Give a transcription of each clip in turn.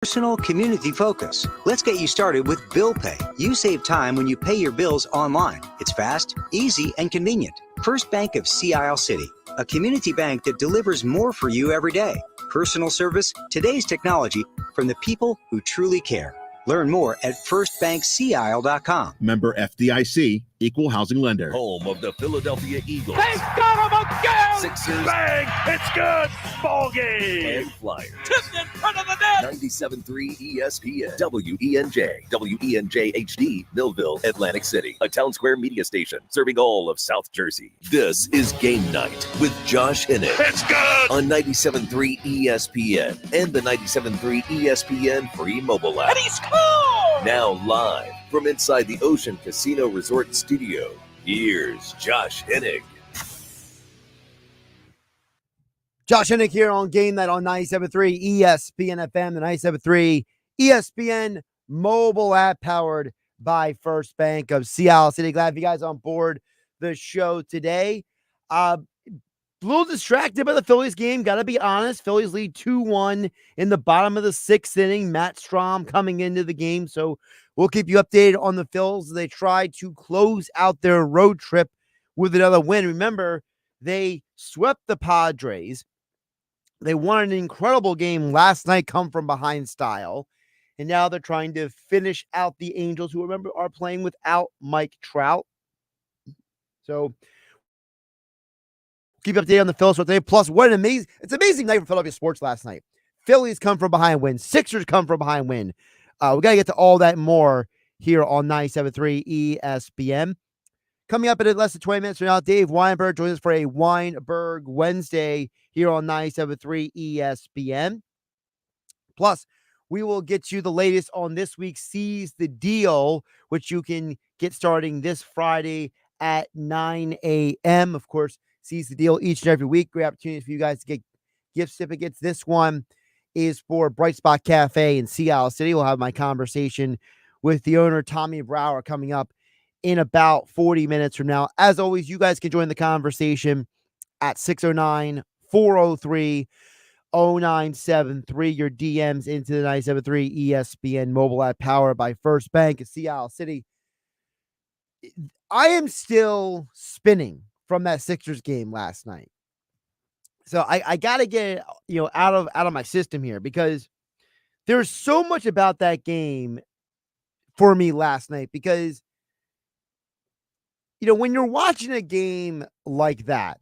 Personal community focus. Let's get you started with Bill Pay. You save time when you pay your bills online. It's fast, easy, and convenient. First Bank of Sea Isle City, a community bank that delivers more for you every day. Personal service, today's technology, from the people who truly care. Learn more at firstbankseaisle.com. Member FDIC, equal housing lender. Home of the Philadelphia Eagles. They got him again! Sixers. Bang! It's good! Ball game! And Flyers. Tipped in front of the net! 97.3 ESPN. WENJ. WENJ HD. Millville, Atlantic City. A Town Square media station serving all of South Jersey. This is Game Night with Josh Hennig. It's good! On 97.3 ESPN and the 97.3 ESPN free mobile app. And he scored! Now live from inside the Ocean Casino Resort Studio, here's Josh Hennig. Josh Hennig here on Game Night on 97.3 ESPN FM, the 97.3 ESPN mobile app powered by First Bank of Sea Isle City. Glad you guys on board the show today. A little distracted by the Phillies game, got to be honest. Phillies lead 2-1 in the bottom of the sixth inning. Matt Strahm coming into the game, so we'll keep you updated on the Phils. They try to close out their road trip with another win. Remember, they swept the Padres. They won an incredible game last night, come from behind style. And now they're trying to finish out the Angels, who, remember, are playing without Mike Trout. So keep you updated on the Phillies today. Plus, it's an amazing night for Philadelphia sports last night. Phillies come from behind win. Sixers come from behind win. We got to get to all that and more here on 97.3 ESPN. Coming up in less than 20 minutes from now, Dave Weinberg joins us for a Weinberg Wednesday here on 97.3 ESPN. Plus, we will get you the latest on this week's Seize the Deal, which you can get starting this Friday at 9 a.m. Of course, Seize the Deal each and every week. Great opportunities for you guys to get gift certificates. This one is for Bright Spot Cafe in Sea Isle City. We'll have my conversation with the owner, Tommy Brower, coming up in about 40 minutes from now. As always, you guys can join the conversation at 609-403-0973. Your DMs into the 97.3 ESPN mobile app powered by First Bank of Sea Isle City. I am still spinning from that Sixers game last night. So I got to get it, out of my system here, because there's so much about that game for me last night, because when you're watching a game like that,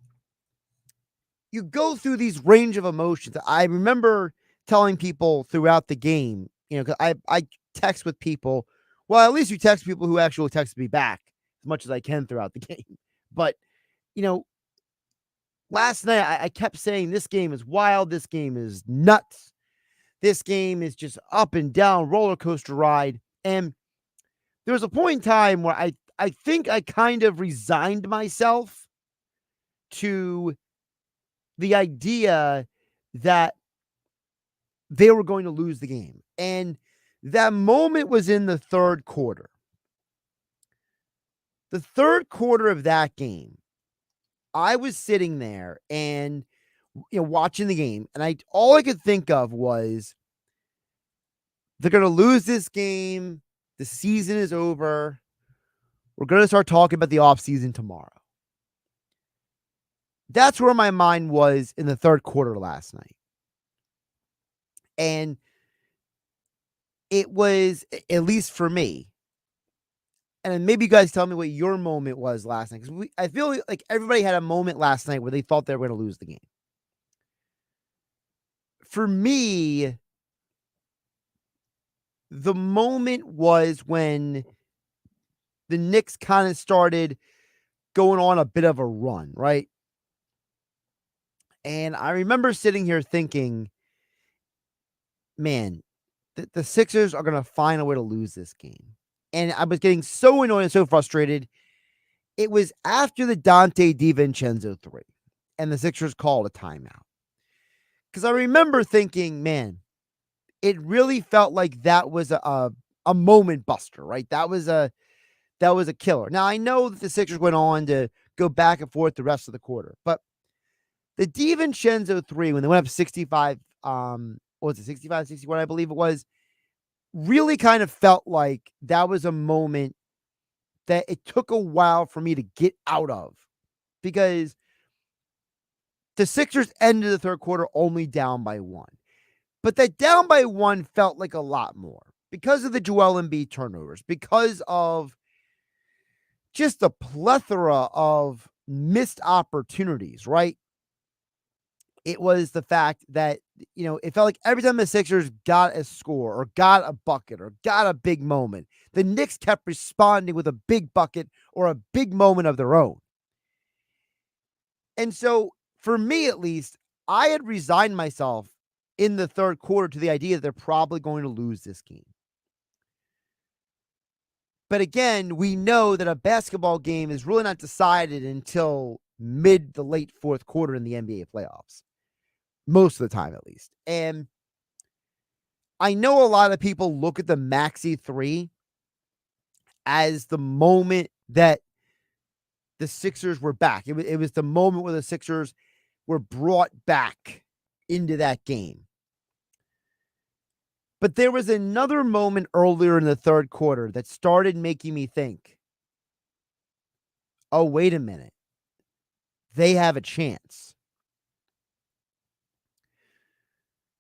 you go through these range of emotions. I remember telling people throughout the game, because I text with people. Well, at least you text people who actually text me back as much as I can throughout the game. But, last night I kept saying this game is wild. This game is nuts. This game is just up and down roller coaster ride. And there was a point in time where I think I kind of resigned myself to the idea that they were going to lose the game. And that moment was in the third quarter. The third quarter of that game, I was sitting there and watching the game, and all I could think of was, they're going to lose this game. The season is over. We're going to start talking about the offseason tomorrow. That's where my mind was in the third quarter last night. And it was, at least for me, and maybe you guys tell me what your moment was last night, because I feel like everybody had a moment last night where they thought they were going to lose the game. For me, the moment was when the Knicks kind of started going on a bit of a run, right? And I remember sitting here thinking, man, the Sixers are going to find a way to lose this game. And I was getting so annoyed and so frustrated. It was after the Dante DiVincenzo 3, and the Sixers called a timeout. Because I remember thinking, man, it really felt like that was a moment buster, right? That was a killer. Now, I know that the Sixers went on to go back and forth the rest of the quarter, but the DiVincenzo 3, when they went up 65 what was it, 65-61, I believe it was, really kind of felt like that was a moment that it took a while for me to get out of, because the Sixers ended the third quarter only down by 1. But that down by 1 felt like a lot more because of the Joel Embiid turnovers, because of just the plethora of missed opportunities, right? It was the fact that, it felt like every time the Sixers got a score or got a bucket or got a big moment, the Knicks kept responding with a big bucket or a big moment of their own. And so, for me at least, I had resigned myself in the third quarter to the idea that they're probably going to lose this game. But again, we know that a basketball game is really not decided until mid to late fourth quarter in the NBA playoffs. Most of the time, at least. And I know a lot of people look at the Maxey 3 as the moment that the Sixers were back. It was the moment where the Sixers were brought back into that game. But there was another moment earlier in the third quarter that started making me think, oh, wait a minute. They have a chance.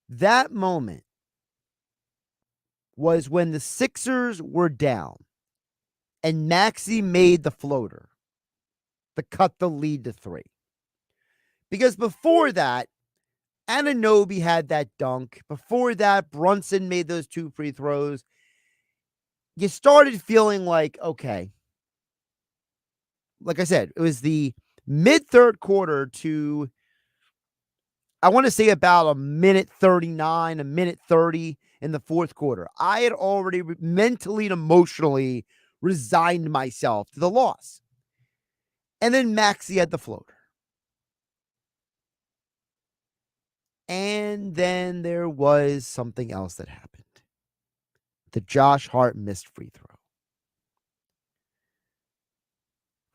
That moment was when the Sixers were down and Maxey made the floater to cut the lead to 3. Because before that, Anunoby had that dunk. Before that, Brunson made those 2 free throws. You started feeling like, okay. Like I said, it was the mid-third quarter to, I want to say, about a minute 39, a minute 30 in the fourth quarter. I had already mentally and emotionally resigned myself to the loss. And then Maxey had the floater. And then there was something else that happened. The Josh Hart missed free throw.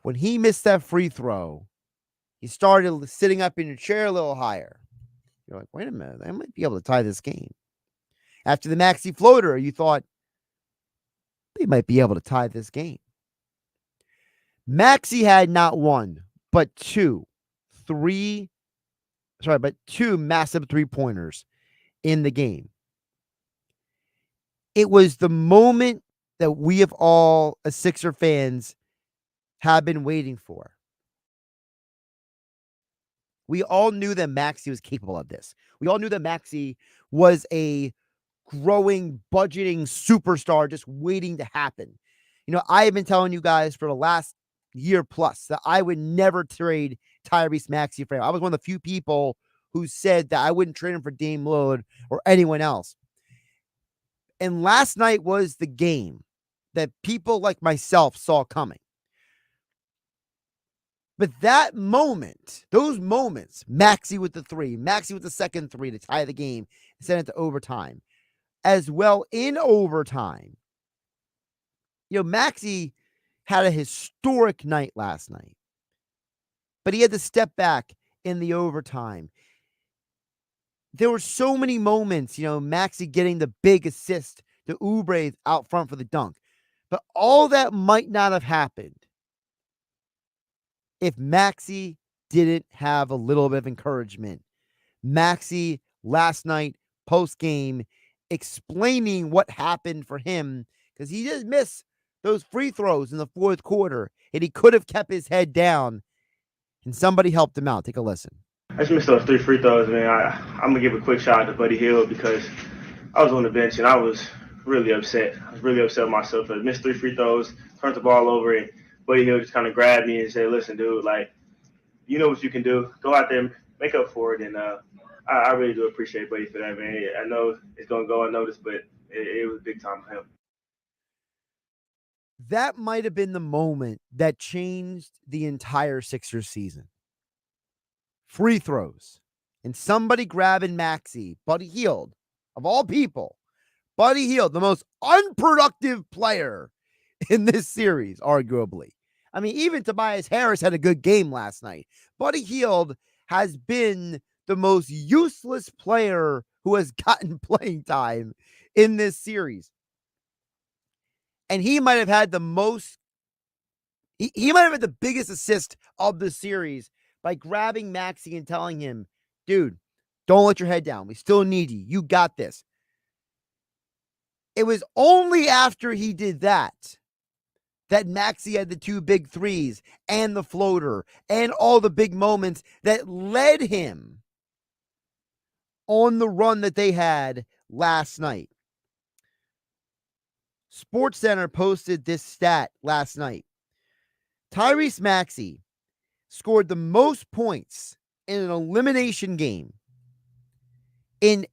When he missed that free throw, he started sitting up in your chair a little higher. You're like, wait a minute, I might be able to tie this game. After the Maxey floater, you thought they might be able to tie this game. Maxey had not one, but two massive 3-pointers in the game. It was the moment that we have all, as Sixer fans, have been waiting for. We all knew that Maxey was capable of this. We all knew that Maxey was a growing, budgeting superstar just waiting to happen. I have been telling you guys for the last year plus that I would never trade Tyrese Maxey for him. I was one of the few people who said that I wouldn't trade him for Dame Lillard or anyone else. And last night was the game that people like myself saw coming. But that moment, those moments, Maxey with the 3, Maxey with the second 3 to tie the game and send it to overtime, as well in overtime. Maxey had a historic night last night, but he had to step back in the overtime. There were so many moments, Maxey getting the big assist to Oubre out front for the dunk, but all that might not have happened if Maxey didn't have a little bit of encouragement. Maxey last night post-game explaining what happened for him, because he just missed those free throws in the fourth quarter and he could have kept his head down and somebody helped him out. Take a listen. I just missed those 3 free throws, man. I'm going to give a quick shout out to Buddy Hield because I was on the bench and I was really upset. I was really upset with myself. I missed 3 free throws, turned the ball over, and Buddy Hield just kind of grabbed me and said, listen, dude, you know what you can do. Go out there and make up for it. And I really do appreciate Buddy for that, man. I know it's going to go unnoticed, but it was big time for him. That might have been the moment that changed the entire Sixers season. Free throws. And somebody grabbing Maxey, Buddy Hield, of all people. Buddy Hield, the most unproductive player in this series, arguably. I mean, even Tobias Harris had a good game last night. Buddy Hield has been the most useless player who has gotten playing time in this series. And he might have had the most, he might have had the biggest assist of the series by grabbing Maxey and telling him, dude, don't let your head down. We still need you. You got this. It was only after he did that Maxey had the 2 big threes and the floater and all the big moments that led him on the run that they had last night. SportsCenter posted this stat last night. Tyrese Maxey scored the most points in an elimination game in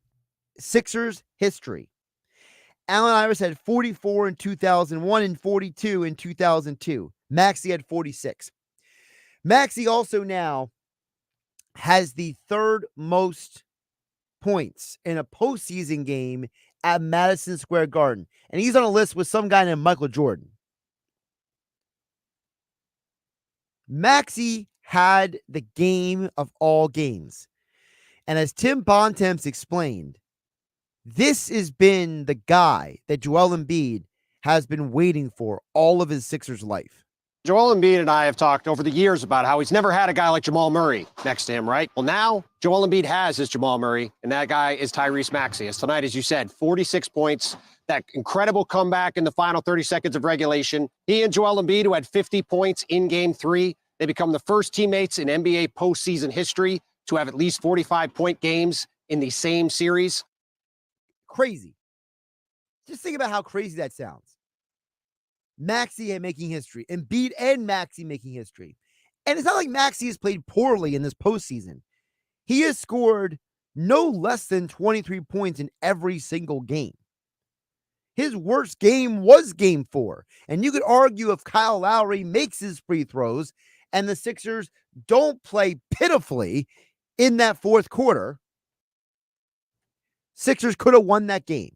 Sixers history. Allen Iverson had 44 in 2001 and 42 in 2002. Maxey had 46. Maxey also now has the 3rd most points in a postseason game at Madison Square Garden. And he's on a list with some guy named Michael Jordan. Maxey had the game of all games. And as Tim Bontemps explained, this has been the guy that Joel Embiid has been waiting for all of his Sixers life. Joel Embiid and I have talked over the years about how he's never had a guy like Jamal Murray next to him, right? Well, now Joel Embiid has his Jamal Murray, and that guy is Tyrese Maxey. As tonight, as you said, 46 points, that incredible comeback in the final 30 seconds of regulation. He and Joel Embiid, who had 50 points in Game 3, they become the first teammates in NBA postseason history to have at least 45-point games in the same series. Crazy. Just think about how crazy that sounds. Maxey making history, Embiid and Maxey making history. And it's not like Maxey has played poorly in this postseason. He has scored no less than 23 points in every single game. His worst game was Game 4. And you could argue if Kyle Lowry makes his free throws and the Sixers don't play pitifully in that 4th quarter, Sixers could have won that game.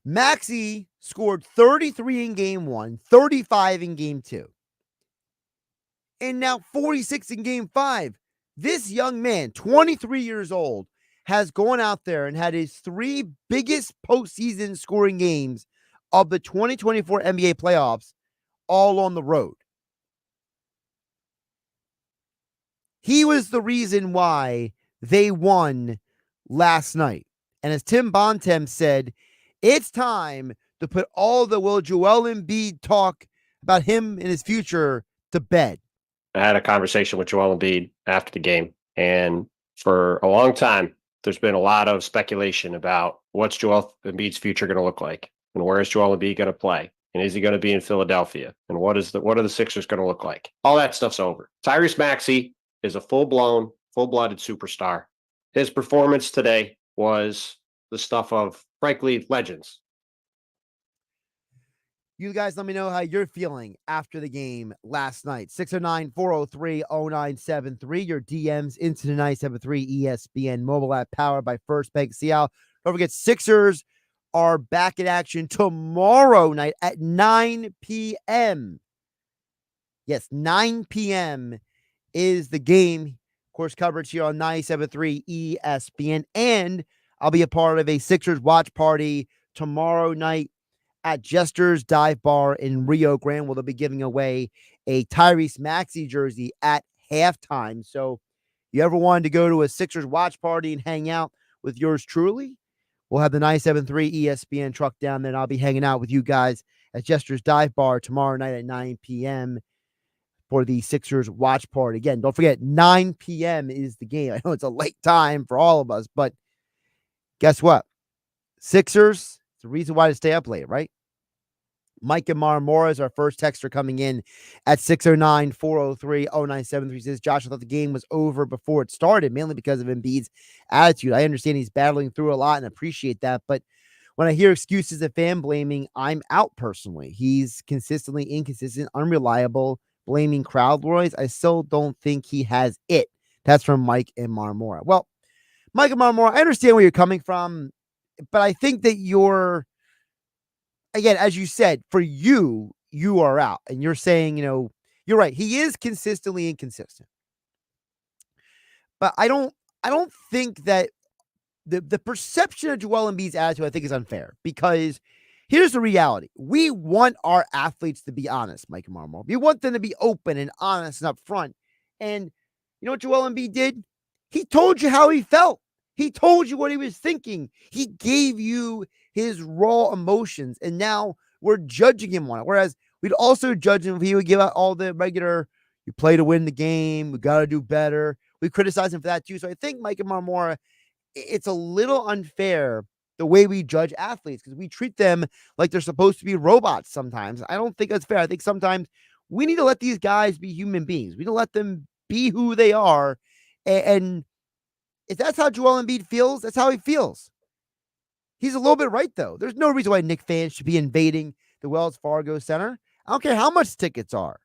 Maxey scored 33 in Game 1, 35 in Game 2, and now 46 in Game 5. This young man, 23 years old, has gone out there and had his 3 biggest postseason scoring games of the 2024 NBA playoffs all on the road. He was the reason why they won last night. And as Tim Bontemps said, it's time to put all the will Joel Embiid talk about him and his future to bed. I had a conversation with Joel Embiid after the game, and for a long time, there's been a lot of speculation about what's Joel Embiid's future going to look like, and where is Joel Embiid going to play, and is he going to be in Philadelphia, and what are the Sixers going to look like? All that stuff's over. Tyrese Maxey is a full-blown, full-blooded superstar. His performance today was the stuff of, frankly, legends. You guys let me know how you're feeling after the game last night. 609-403-0973. Your DMs into the 973 ESPN mobile app powered by First Bank Seattle. Don't forget, Sixers are back in action tomorrow night at 9 p.m. Yes, 9 p.m. is the game. Of course, coverage here on 97.3 ESPN. And I'll be a part of a Sixers watch party tomorrow night at Jester's Dive Bar in Rio Grande, where they'll be giving away a Tyrese Maxey jersey at halftime. So you ever wanted to go to a Sixers watch party and hang out with yours truly, we'll have the 97.3 ESPN truck down there, and I'll be hanging out with you guys at Jester's Dive Bar tomorrow night at 9 p.m. for the Sixers watch party. Again, don't forget, 9 p.m. is the game. I know it's a late time for all of us, but guess what? Sixers, it's the reason why to stay up late, right? Mike and Marmora is our first texter coming in at 609-403-0973. Says, Josh, I thought the game was over before it started, mainly because of Embiid's attitude. I understand he's battling through a lot and appreciate that, but when I hear excuses of fan blaming, I'm out personally. He's consistently inconsistent, unreliable, blaming crowd noise. I still don't think he has it. That's from Mike and Marmora. Well, Mike and Marmora, I understand where you're coming from, but I think that you're, again, as you said, for you are out. And you're saying, you're right. He is consistently inconsistent. But I don't I don't think that the perception of Joel Embiid's attitude, I think, is unfair because here's the reality. We want our athletes to be honest, Mike Marmol. We want them to be open and honest and upfront. And you know what Joel Embiid did? He told you how he felt. He told you what he was thinking. He gave you his raw emotions, and now we're judging him on it. Whereas we'd also judge him if he would give out all the regular, you play to win the game, we got to do better. We criticize him for that too. So I think Mike Marmora, it's a little unfair the way we judge athletes because we treat them like they're supposed to be robots sometimes. I don't think that's fair. I think sometimes we need to let these guys be human beings. We need to let them be who they are. And if that's how Joel Embiid feels, that's how he feels. He's a little bit right, though. There's no reason why Knicks fans should be invading the Wells Fargo Center. I don't care how much tickets are.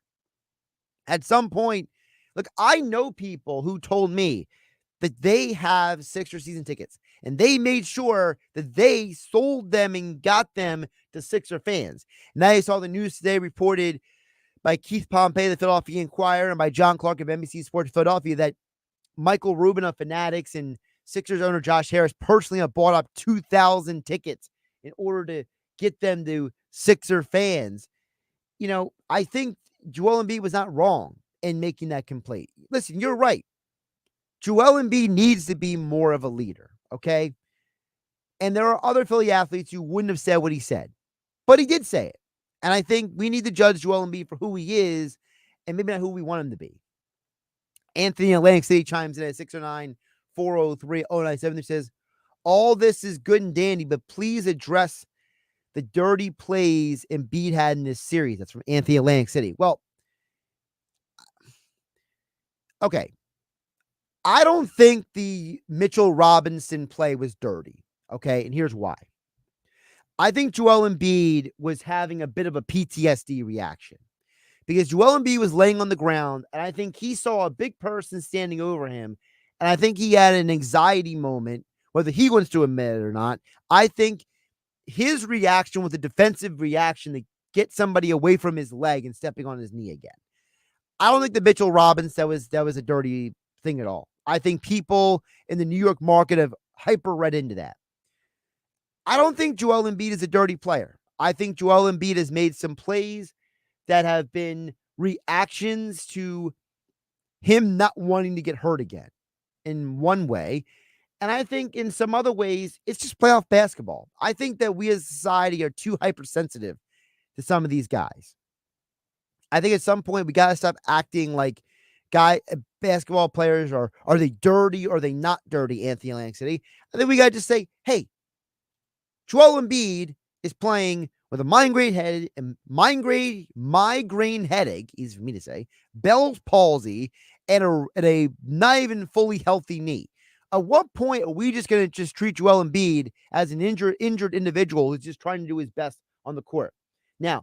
At some point, look, I know people who told me that they have Sixers season tickets, and they made sure that they sold them and got them to Sixer fans. Now you saw the news today reported by Keith Pompey, the Philadelphia Inquirer, and by John Clark of NBC Sports Philadelphia that Michael Rubin of Fanatics and Sixers owner Josh Harris personally have bought up 2,000 tickets in order to get them to Sixer fans. You know, I think Joel Embiid was not wrong in making that complaint. Listen, you're right. Joel Embiid needs to be more of a leader, okay? And there are other Philly athletes who wouldn't have said what he said, but he did say it. And I think we need to judge Joel Embiid for who he is and maybe not who we want him to be. Anthony in Atlantic City chimes in at 609-403-0970 says, all this is good and dandy, but please address the dirty plays Embiid had in this series. That's from Anthony Atlantic City. Well, okay. I don't think the Mitchell Robinson play was dirty. Okay. And here's why. I think Joel Embiid was having a bit of a PTSD reaction because Joel Embiid was laying on the ground and I think he saw a big person standing over him. And I think he had an anxiety moment, whether he wants to admit it or not. I think his reaction was a defensive reaction to get somebody away from his leg and stepping on his knee again. I don't think the Mitchell Robinson that was a dirty thing at all. I think people in the New York market have hyper read into that. I don't think Joel Embiid is a dirty player. I think Joel Embiid has made some plays that have been reactions to him not wanting to get hurt again in one way. And I think in some other ways, it's just playoff basketball. I think that we as a society are too hypersensitive to some of these guys. I think at some point we got to stop acting like basketball players are they dirty or are they not dirty, Anthony Atlantic City. I think we got to just say, hey, Joel Embiid is playing with a migraine headache, easy for me to say, Bell's palsy, and a not even fully healthy knee. At what point are we just going to just treat Joel Embiid as an injured individual who's just trying to do his best on the court? Now,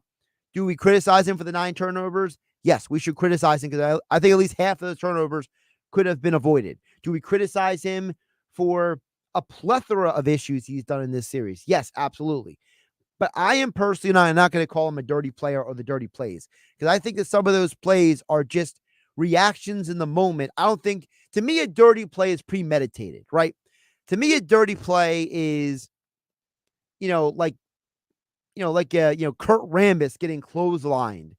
do we criticize him for the 9 turnovers? Yes, we should criticize him because I think at least half of those turnovers could have been avoided. Do we criticize him for a plethora of issues he's done in this series? Yes, absolutely. But I am personally not going to call him a dirty player or the dirty plays because I think that some of those plays are just reactions in the moment. I don't think, to me, a dirty play is premeditated, right? To me, a dirty play is, like Kurt Rambis getting clotheslined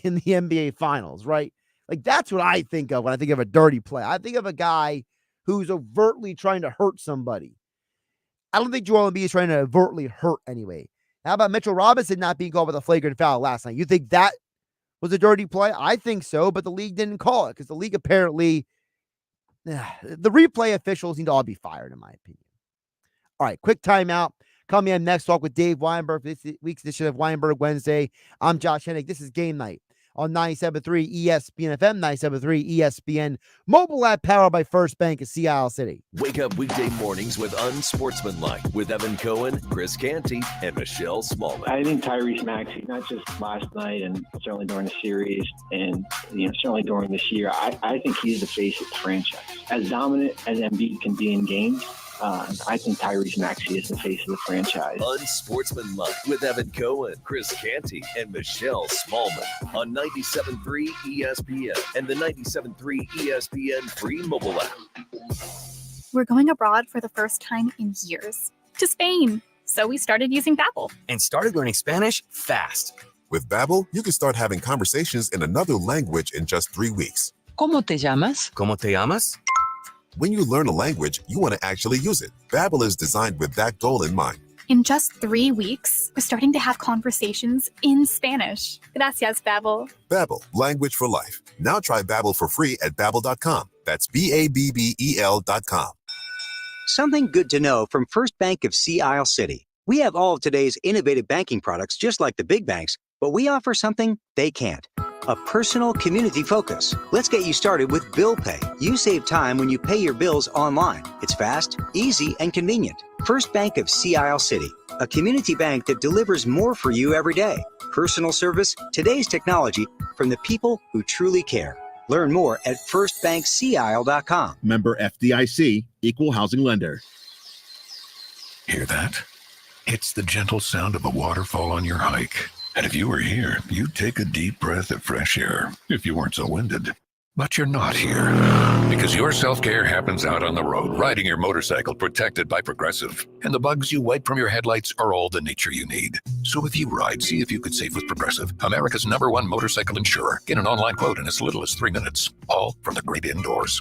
in the NBA Finals, right? Like that's what I think of when I think of a dirty play. I think of a guy who's overtly trying to hurt somebody. I don't think Joel Embiid is trying to overtly hurt anyway. How about Mitchell Robinson not being called with a flagrant foul last night? You think that was a dirty play? I think so, but the league didn't call it because the league apparently, the replay officials need to all be fired, in my opinion. All right, quick timeout. Coming in next, talk with Dave Weinberg for this week's edition of Weinberg Wednesday. I'm Josh Hennig. This is Game Night on 97.3 ESPN FM, 97.3 ESPN mobile app powered by First Bank of Sea Isle City. Wake up weekday mornings with Unsportsmanlike with Evan Cohen, Chris Canty, and Michelle Smallman. I think Tyrese Maxey, not just last night and certainly during the series and certainly during this year, I think he's the face of the franchise. As dominant as Embiid can be in games, I think Tyrese Maxey is the face of the franchise. Unsportsmanlike with Evan Cohen, Chris Canty, and Michelle Smallman on 97.3 ESPN and the 97.3 ESPN free mobile app. We're going abroad for the first time in years, to Spain. So we started using Babbel. And started learning Spanish fast. With Babbel, you can start having conversations in another language in just 3 weeks. ¿Cómo te llamas? ¿Cómo te llamas? When you learn a language, you want to actually use it. Babbel is designed with that goal in mind. In just 3 weeks, we're starting to have conversations in Spanish. Gracias, Babbel. Babbel, language for life. Now try Babbel for free at Babbel.com. That's BABBEL.com. Something good to know from First Bank of Sea Isle City. We have all of today's innovative banking products just like the big banks, but we offer something they can't. A personal community focus. Let's get you started with Bill Pay. You save time when you pay your bills online. It's fast, easy, and convenient. First Bank of Sea Isle City, a community bank that delivers more for you every day. Personal service, today's technology, from the people who truly care. Learn more at firstbankseaisle.com. Member FDIC, equal housing lender. Hear that? It's the gentle sound of a waterfall on your hike. And if you were here, you'd take a deep breath of fresh air if you weren't so winded. But you're not here, because your self-care happens out on the road, riding your motorcycle protected by Progressive. And the bugs you wipe from your headlights are all the nature you need. So if you ride, see if you could save with Progressive, America's #1 motorcycle insurer. Get an online quote in as little as 3 minutes, all from the great indoors.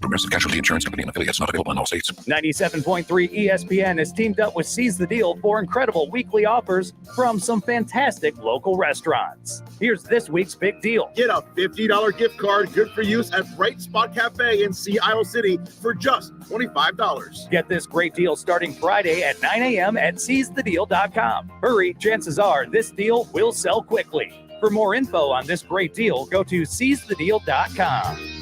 Progressive Casualty Insurance Company and affiliates, not available in all states. 97.3 ESPN has teamed up with Seize the Deal for incredible weekly offers from some fantastic local restaurants. Here's this week's big deal. Get a $50 gift card, good for use at Bright Spot Cafe in Sea Isle City for just $25. Get this great deal starting Friday at 9 a.m. at seizethedeal.com. Hurry, chances are this deal will sell quickly. For more info on this great deal, go to seizethedeal.com.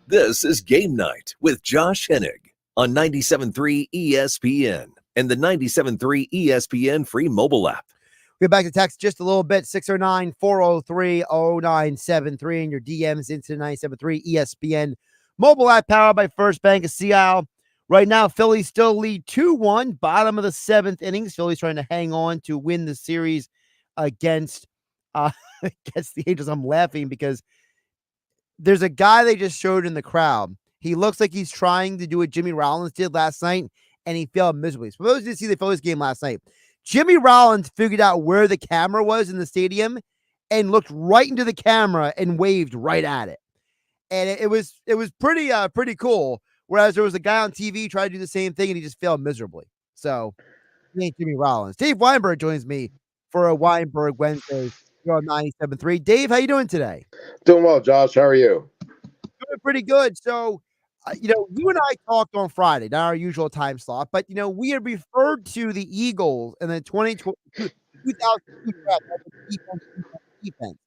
This is Game Night with Josh Hennig on 97.3 ESPN and the 97.3 ESPN free mobile app. We'll get back to text just a little bit, 609-403-0973, and your DMs into 97.3 ESPN mobile app powered by First Bank of Sea Isle. Right now, Phillies still lead 2-1, bottom of the 7th innings. Phillies trying to hang on to win the series against the Angels. I'm laughing because there's a guy they just showed in the crowd. He looks like he's trying to do what Jimmy Rollins did last night, and he failed miserably. For those who didn't see the Phillies game last night, Jimmy Rollins figured out where the camera was in the stadium and looked right into the camera and waved right at it. And it was pretty cool. Whereas there was a guy on TV trying to do the same thing, and he just failed miserably. So, he ain't Jimmy Rollins. Dave Weinberg joins me for a Weinberg Wednesday here on 97.3. Dave, how you doing today? Doing well, Josh. How are you? Doing pretty good. So, you and I talked on Friday, not our usual time slot, but, we had referred to the Eagles in the 2002 draft as defense.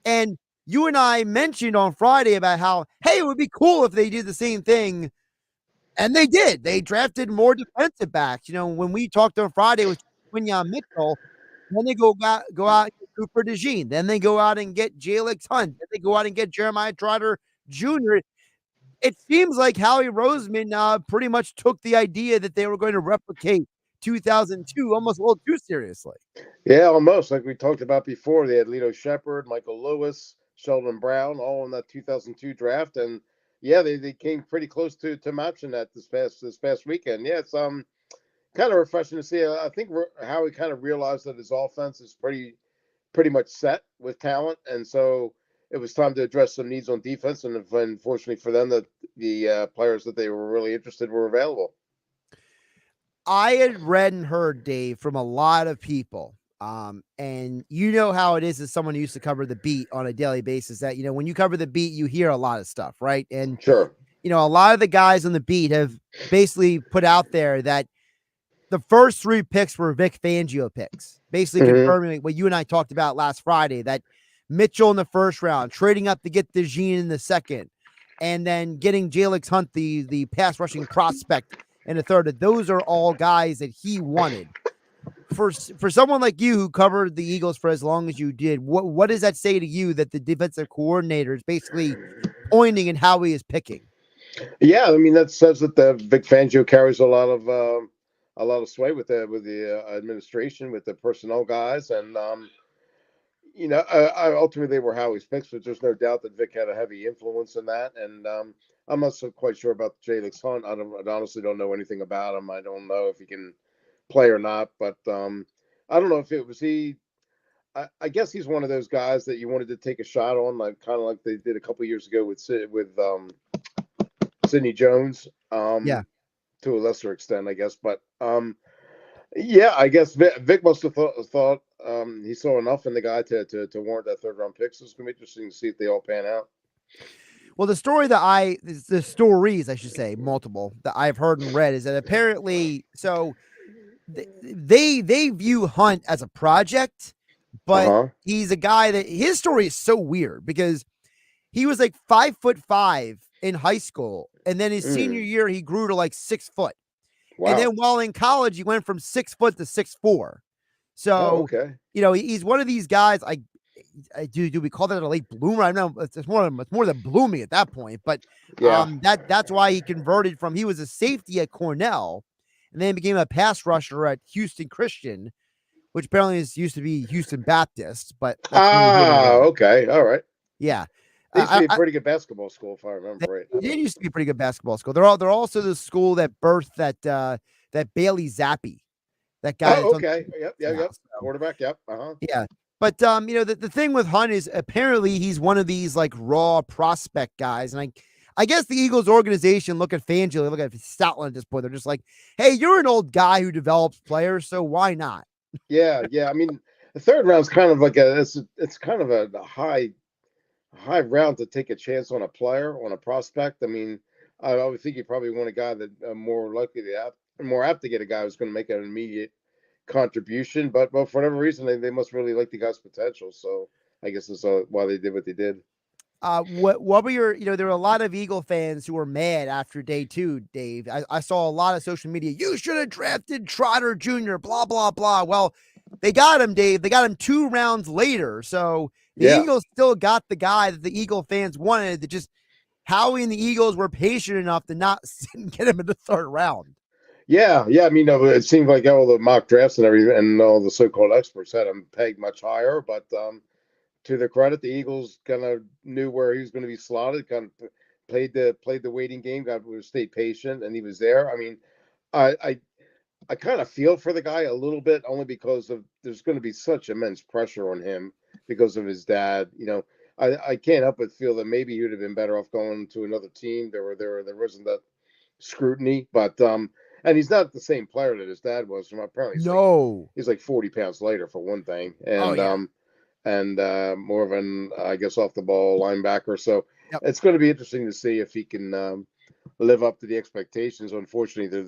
And you and I mentioned on Friday about how, hey, it would be cool if they did the same thing. And they did. They drafted more defensive backs. When we talked on Friday with Quinyon Mitchell, then they go out and get Cooper DeJean. Then they go out and get Jalix Hunt. Then they go out and get Jeremiah Trotter Jr. It seems like Howie Roseman pretty much took the idea that they were going to replicate 2002 almost a little too seriously. Yeah, almost. Like we talked about before, they had Lito Shepherd, Michael Lewis, Sheldon Brown, all in that 2002 draft. And yeah, they came pretty close to matching that this past weekend. Yeah, it's kind of refreshing to see. I think Howie kind of realized that his offense is pretty much set with talent, and so it was time to address some needs on defense. And unfortunately for them, that the players that they were really interested were available. I had read and heard, Dave, from a lot of people. And you know how it is as someone who used to cover the beat on a daily basis that, when you cover the beat, you hear a lot of stuff, right? And sure, a lot of the guys on the beat have basically put out there that the first 3 picks were Vic Fangio picks, basically confirming what you and I talked about last Friday, that Mitchell in the first round, trading up to get DeJean in the second, and then getting Jalix Hunt, the pass rushing prospect, in the third. Those are all guys that he wanted. For someone like you who covered the Eagles for as long as you did, what does that say to you that the defensive coordinator is basically pointing in how he is picking? Yeah, I mean that says that the Vic Fangio carries a lot of sway with the administration, with the personnel guys, and Ultimately they were Howie's picks, but there's no doubt that Vic had a heavy influence in that. And I'm not so quite sure about Jadix Hunt. I honestly don't know anything about him. I don't know if he can play or not, but I don't know if it was he. I guess he's one of those guys that you wanted to take a shot on, like kind of like they did a couple years ago with Sidney Jones. Yeah. To a lesser extent, I guess, but yeah, I guess Vic must have thought he saw enough in the guy to warrant that third round pick. So it's gonna be interesting to see if they all pan out. Well, the stories, I should say, multiple that I've heard and read is that apparently, so they view Hunt as a project, but he's a guy that his story is so weird because he was like 5'5" in high school, and then his senior year he grew to like 6 foot. Wow. And then while in college, he went from 6 foot to 6'4". So, he's one of these guys. Do we call that a late bloomer? I know it's more than blooming at that point, but that's why he converted from, he was a safety at Cornell and then became a pass rusher at Houston Christian, which apparently used to be Houston Baptist, but okay. All right. Yeah. They used to be a pretty good basketball school, if I remember right. It used to be a pretty good basketball school. They're also the school that birthed that Bailey Zappi, that guy. Oh, okay. Yep. Quarterback. Yep. Yeah. But the thing with Hunt is apparently he's one of these like raw prospect guys, and I guess the Eagles organization look at Fangio, look at Stoutland at this point. They're just like, hey, you're an old guy who develops players, so why not? Yeah. I mean, the third round's kind of like it's kind of a high round to take a chance on a player, on a prospect. I mean, I would think you probably want a guy that more likely more apt to get a guy who's going to make an immediate contribution. But for whatever reason, they must really like the guy's potential. So I guess that's why they did what they did. What were your, there were a lot of Eagle fans who were mad after day 2, Dave. I saw a lot of social media. You should have drafted Trotter Jr., blah, blah, blah. Well, they got him, Dave. They got him 2 rounds later. So the Eagles still got the guy that the Eagle fans wanted. Just Howie and the Eagles were patient enough to not get him in the 3rd round. Yeah. I mean, it seemed like all the mock drafts and everything, and all the so-called experts had him pegged much higher. But to their credit, the Eagles kind of knew where he was going to be slotted. Kind of played the waiting game. Stayed patient, and he was there. I mean, I kind of feel for the guy a little bit, only because there's going to be such immense pressure on him because of his dad. I can't help but feel that maybe he would have been better off going to another team. There wasn't that scrutiny, but and he's not the same player that his dad was. Apparently, he's like 40 pounds lighter for one thing, and more of an I guess off the ball linebacker. So it's going to be interesting to see if he can live up to the expectations. Unfortunately,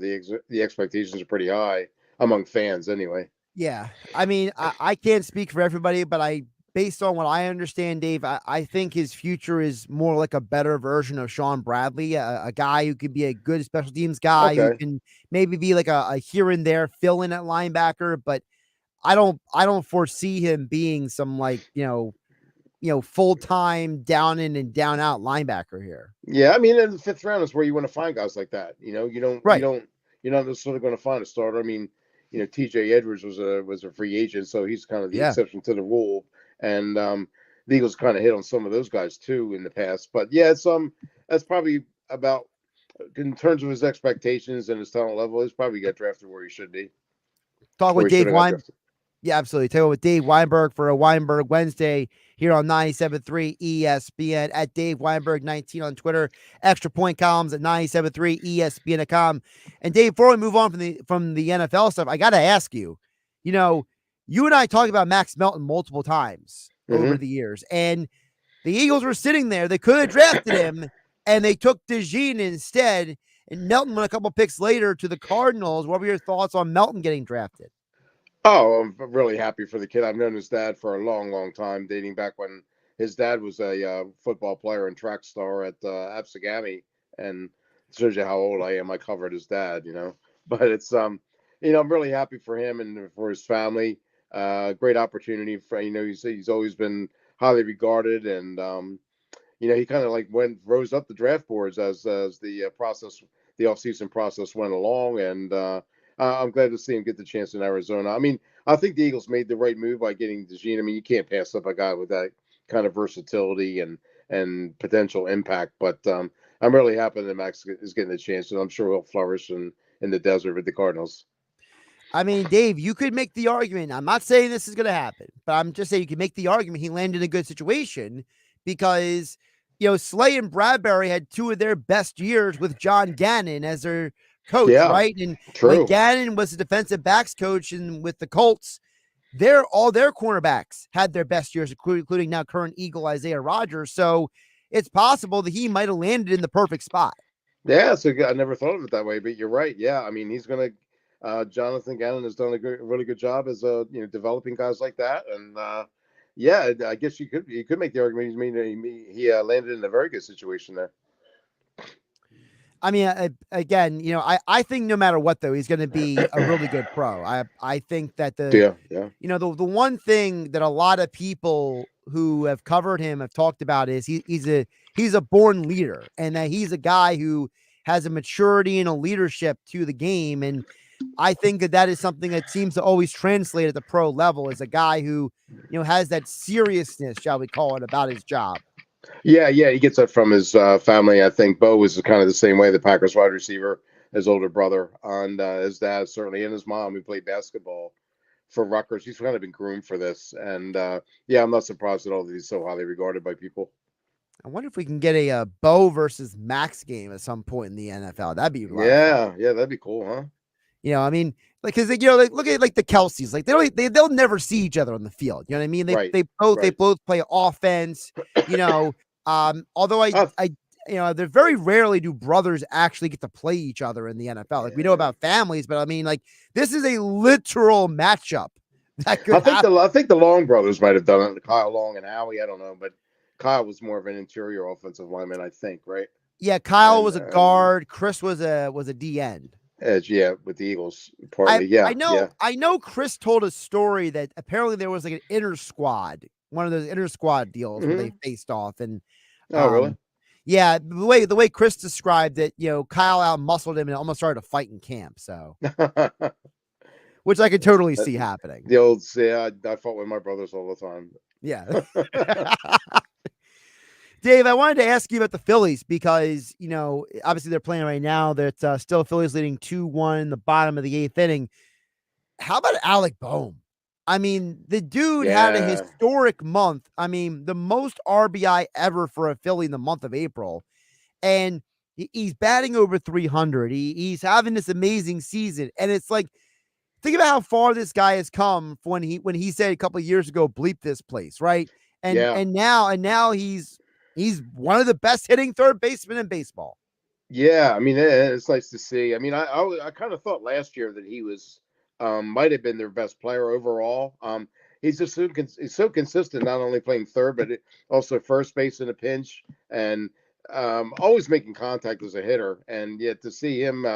the expectations are pretty high among fans anyway. Yeah. I mean, I can't speak for everybody, but based on what I understand, Dave, I think his future is more like a better version of Sean Bradley, a guy who could be a good special teams guy who can maybe be like a here and there fill in at linebacker, but I don't foresee him being some like, full-time down in and down out linebacker here. Yeah. I mean, in the 5th round is where you want to find guys like that. You're not necessarily going to find a starter. I mean, TJ Edwards was a free agent, so he's kind of the exception to the rule. And the Eagles kind of hit on some of those guys too in the past. But yeah, that's probably about, in terms of his expectations and his talent level, he's probably got drafted where he should be. Talk with Dave Weinberg. Yeah, absolutely. Talk with Dave Weinberg for a Weinberg Wednesday here on 97.3 ESPN at Dave Weinberg 19 on Twitter. Extra point columns at 97.3 ESPN.com. And Dave, before we move on from the NFL stuff, I got to ask you, you and I talked about Max Melton multiple times over the years, and the Eagles were sitting there. They could have drafted him, and they took DeJean instead, and Melton went a couple picks later to the Cardinals. What were your thoughts on Melton getting drafted? Oh, I'm really happy for the kid. I've known his dad for a long, long time, dating back when his dad was a football player and track star at Absegami, and it shows you how old I am. I covered his dad, But it's I'm really happy for him and for his family. Great opportunity for he's always been highly regarded, and he kind of like rose up the draft boards as the offseason process went along, and I'm glad to see him get the chance in Arizona. I mean, I think the Eagles made the right move by getting DeJean. I mean, you can't pass up a guy with that kind of versatility and potential impact. But I'm really happy that Max is getting a chance, and I'm sure he'll flourish in the desert with the Cardinals. I mean, Dave, you could make the argument. I'm not saying this is going to happen, but I'm just saying you can make the argument he landed in a good situation because, Slay and Bradbury had two of their best years with John Gannon as their coach, right? And when Gannon was the defensive backs coach and with the Colts, all their cornerbacks had their best years, including now current Eagle Isaiah Rodgers. So it's possible that he might have landed in the perfect spot. Yeah, so I never thought of it that way, but you're right. Yeah, I mean, he's going to. Jonathan Gannon has done a really good job as developing guys like that, and yeah, I guess you could make the argument he landed in a very good situation there. I mean, again, I think no matter what though, he's going to be a really good pro. I think that the one thing that a lot of people who have covered him have talked about is he's a born leader, and that he's a guy who has a maturity and a leadership to the game. And I think that is something that seems to always translate at the pro level, as a guy who, has that seriousness, shall we call it, about his job. Yeah, he gets that from his family. I think Bo was kind of the same way, the Packers wide receiver, his older brother, and his dad certainly, and his mom, who played basketball for Rutgers. He's kind of been groomed for this. And I'm not surprised at all that he's so highly regarded by people. I wonder if we can get a Bo versus Max game at some point in the NFL. That'd be that'd be cool, huh? I mean, because look at the Kelseys, they'll never see each other on the field. You know what I mean? They both play offense. Although they very rarely do brothers actually get to play each other in the NFL. Like we know about families, but I mean, this is a literal matchup that could happen. I think the Long brothers might have done it. Kyle Long and Howie. I don't know, but Kyle was more of an interior offensive lineman, I think, right? Yeah, Kyle was a guard. Chris was a D end. Edge, with the Eagles, partly, I know Chris told a story that apparently there was like an inter squad, one of those inter squad deals where they faced off, and really? Yeah, the way Chris described it, Kyle out muscled him and almost started a fight in camp. So, which I could totally see happening. The old, I fought with my brothers all the time. Yeah. Dave, I wanted to ask you about the Phillies because, obviously they're playing right now. That's still Phillies leading 2-1 in the bottom of the 8th inning. How about Alec Boehm? I mean, the dude had a historic month. I mean, the most RBI ever for a Philly in the month of April. And he's batting over 300. He's having this amazing season. And it's like, think about how far this guy has come when he said a couple of years ago, bleep this place, right? And now he's one of the best hitting third basemen in baseball. Yeah, I mean, it's nice to see. I mean, I kind of thought last year that he was might have been their best player overall. He's just so consistent, not only playing third, but also first base in a pinch, and always making contact as a hitter. And yet to see him,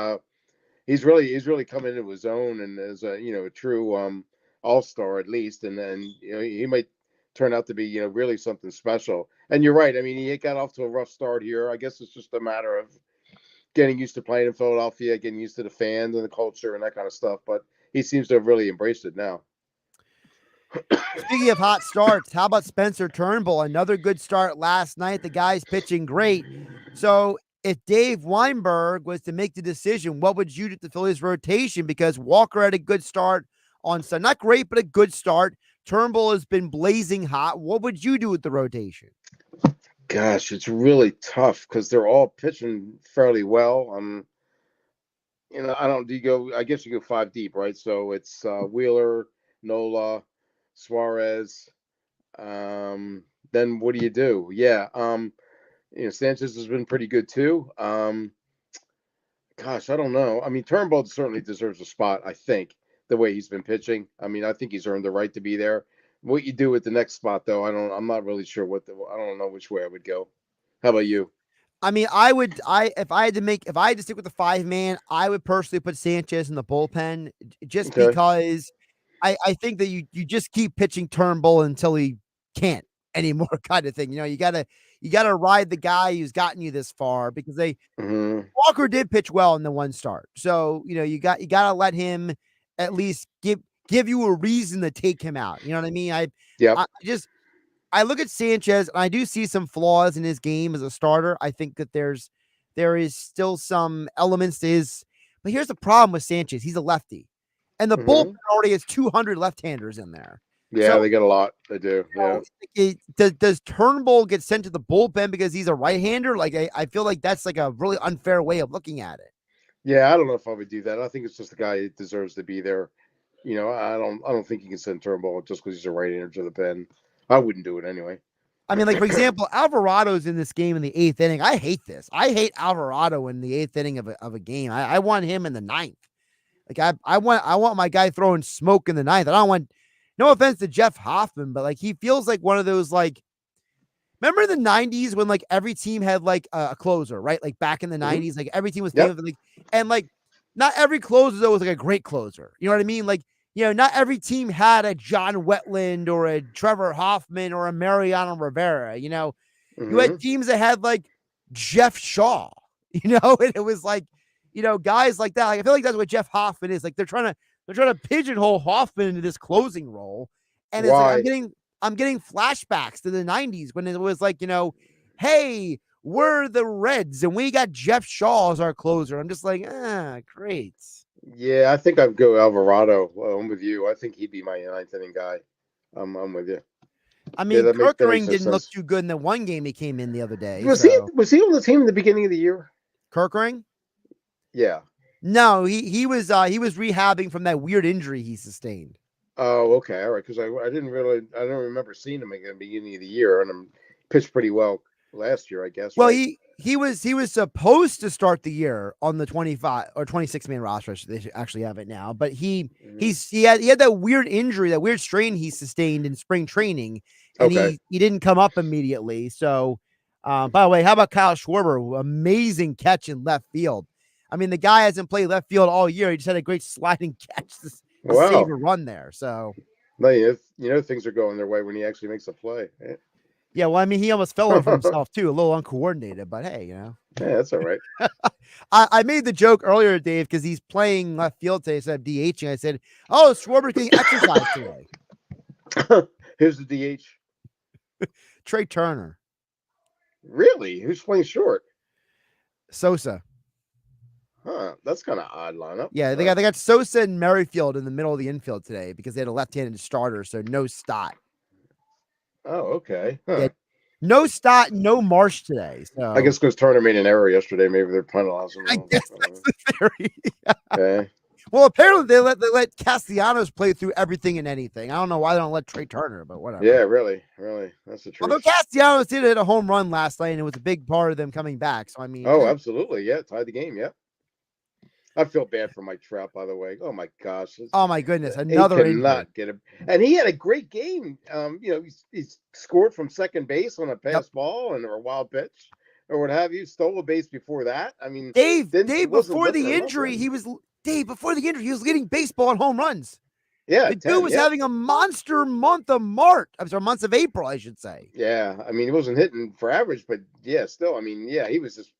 he's really coming into his own, and as a true all-star at least. And then he might turn out to be really something special. And you're right. I mean, he got off to a rough start here. I guess it's just a matter of getting used to playing in Philadelphia, getting used to the fans and the culture and that kind of stuff. But he seems to have really embraced it now. Speaking of hot starts, how about Spencer Turnbull? Another good start last night. The guy's pitching great. So if Dave Weinberg was to make the decision, what would you do to the Phillies rotation? Because Walker had a good start on Sunday. Not great, but a good start. Turnbull has been blazing hot. What would you do with the rotation? Gosh, it's really tough because they're all pitching fairly well. I guess you go 5 deep, right? So it's Wheeler, Nola, Suarez. Then what do you do? Yeah. Sanchez has been pretty good too. Gosh, I don't know. I mean, Turnbull certainly deserves a spot, I think, the way he's been pitching. I mean, I think he's earned the right to be there. What you do with the next spot, though, I'm not really sure I don't know which way I would go. How about you? I mean, if I had to stick with the 5-man, I would personally put Sanchez in the bullpen just because I think that you just keep pitching Turnbull until he can't anymore, kind of thing. You gotta you got to ride the guy who's gotten you this far because Walker did pitch well in the one start. So, you got to let him at least give you a reason to take him out. You know what I mean? I look at Sanchez and I do see some flaws in his game as a starter. I think that there is still some elements to his, but here's the problem with Sanchez. He's a lefty and the bullpen already has 200 left-handers in there. Yeah, So, they get a lot. They do. Yeah. Does Turnbull get sent to the bullpen because he's a right-hander? Like I feel like that's like a really unfair way of looking at it. Yeah, I don't know if I would do that. I think it's just the guy who deserves to be there. I don't think you can send Turnbull just because he's a right-hander to the pen. I wouldn't do it anyway. I mean, like, for example, Alvarado's in this game in the 8th inning. I hate this. I hate Alvarado in the 8th inning of a game. I want him in the 9th. Like I want my guy throwing smoke in the 9th. I don't want, no offense to Jeff Hoffman, but like he feels like one of those, like, remember in the 90s when like every team had like a closer, right? Like back in the 90s, like every team was like not every closer though was like a great closer. You know what I mean? Like, not every team had a John Wetland or a Trevor Hoffman or a Mariano Rivera. You had teams that had like Jeff Shaw, and it was like, guys like that. Like, I feel like that's what Jeff Hoffman is. Like they're trying to pigeonhole Hoffman into this closing role. And it's like, I'm getting flashbacks to the 90s when it was like, hey, we're the Reds and we got Jeff Shaw as our closer. I'm just like, great. Yeah, I think I'd go Alvarado. I'm with you. I think he'd be my 9th inning guy. I'm with you. I mean, Kirkering didn't look too good in the one game he came in the other day. Was he on the team in the beginning of the year? Kirkering? Yeah. No, he was rehabbing from that weird injury he sustained. Oh, okay, all right. Because I don't remember seeing him at the beginning of the year, and he pitched pretty well last year, I guess. Well, right? he was supposed to start the year on the 25 or 26 man roster. They should actually have it now, but he had that weird injury, that weird strain he sustained in spring training, and he didn't come up immediately. So, by the way, how about Kyle Schwarber? Amazing catch in left field. I mean, the guy hasn't played left field all year. He just had a great sliding catch to save a run there. So, no, things are going their way when he actually makes a play. Yeah, well, I mean, he almost fell over himself too, a little uncoordinated, but hey, Yeah, that's all right. I made the joke earlier, Dave, because he's playing left field today, so I'm DHing. I said, "Oh, Schwarber's getting exercise today." Who's the DH? Trey Turner. Really? Who's playing short? Sosa. Huh? That's kind of odd lineup. Yeah, they got Sosa and Merrifield in the middle of the infield today because they had a left-handed starter, so no Stott. Oh, okay. Huh. Yeah, no Stott, no Marsh today. So I guess because Turner made an error yesterday, maybe they're penalizing him. I guess that's the theory. Okay. Well, apparently they let Castellanos play through everything and anything. I don't know why they don't let Trey Turner, but whatever. Yeah, really, that's the truth. Although Castellanos did hit a home run last night, and it was a big part of them coming back. So I mean, absolutely, yeah, tied the game, yeah. I feel bad for Mike Trout, by the way. Oh my gosh! Oh my goodness! Another he cannot get him, and he had a great game. He scored from second base on a pass ball and or a wild pitch or what have you. Stole a base before that. I mean, Dave, before the injury, he was leading baseball in home runs. Yeah, the dude was having a monster month of March. I'm sorry, months of April, I should say. Yeah, I mean, he wasn't hitting for average, but yeah, still, I mean, yeah, he was just.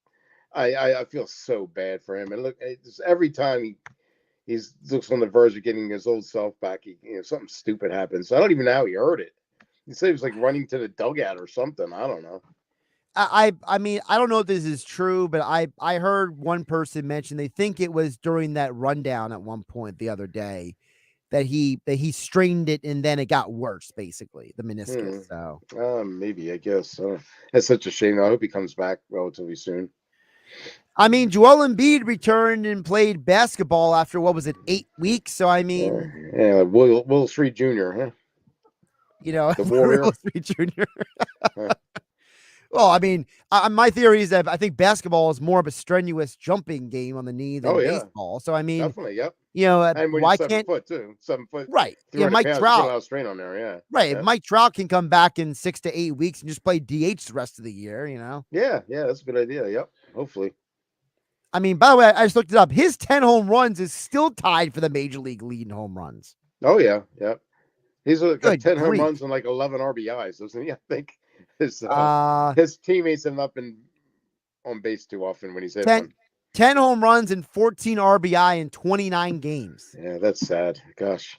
I feel so bad for him, and look, every time he looks on the verge of getting his old self back, something stupid happens. I don't even know how he heard it. He said he was like running to the dugout or something. I don't know. I mean, I don't know if this is true, but I heard one person mention they think it was during that rundown at one point the other day that he strained it and then it got worse, basically the meniscus. So maybe, I guess that's such a shame. I hope he comes back relatively soon. I mean, Joel Embiid returned and played basketball after, 8 weeks? So, I mean... Yeah, Will Street Jr., huh? The Warrior. Will Street Jr. Well, I mean, my theory is that I think basketball is more of a strenuous jumping game on the knee than baseball. So, I mean... Definitely, yep. And why can't... 7 foot, too. 7 foot. Right. Yeah, Mike Trout. A lot of strain on there, yeah. Right. Yeah. If Mike Trout can come back in 6 to 8 weeks and just play DH the rest of the year, Yeah, that's a good idea, yep. Hopefully. I mean, by the way, I just looked it up. His 10 home runs is still tied for the major league lead in home runs. Oh, yeah. Yep. He's got 10 home runs and like 11 RBIs, doesn't he? I think. His teammates have not been on base too often when he's hit one. 10 home runs and 14 RBI in 29 games. Yeah, that's sad. Gosh,